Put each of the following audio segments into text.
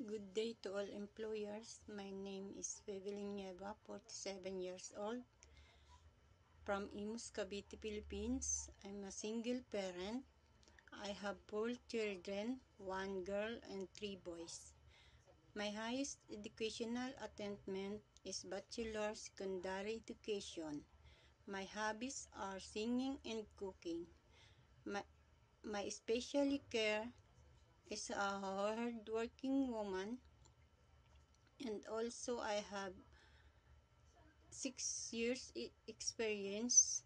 Good day to all employers. My name is Evelyn Nieva, 47 years old, from Imus, Cavite, Philippines. I'm a single parent. I have 4 children, 1 girl and 3 boys. My highest educational attainment is bachelor secondary education. My hobbies are singing and cooking. My specialty care is a hard-working woman, and also I have 6 years experience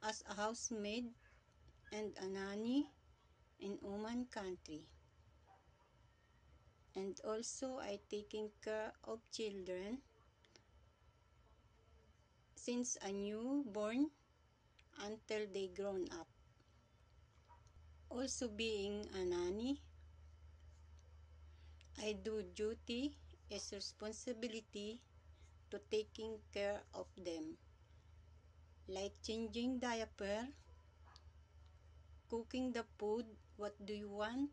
as a housemaid and a nanny in Oman country. And also I taking care of children since a newborn until they grown up. Also being a nanny, I do duty as responsibility to taking care of them, like changing diaper, cooking the food, what do you want,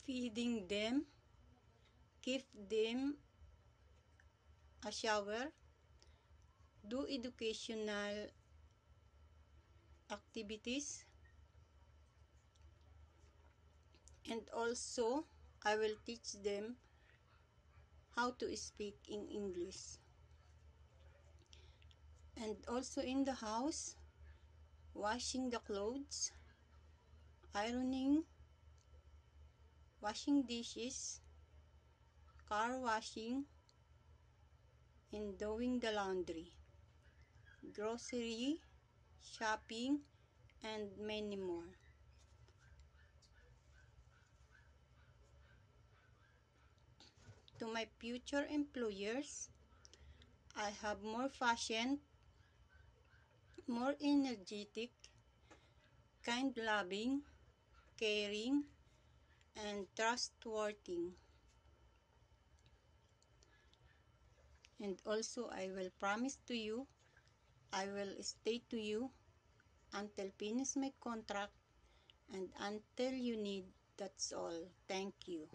feeding them, give them a shower, do educational activities, and also I will teach them how to speak in English. And also in the house, washing the clothes, ironing, washing dishes, car washing, and doing the laundry, grocery, shopping, and many more. To my future employers, I have more fashion, more energetic, kind, loving, caring, and trustworthy. And also I will promise to you, I will stay to you until finish my contract and until you need. That's all. Thank you.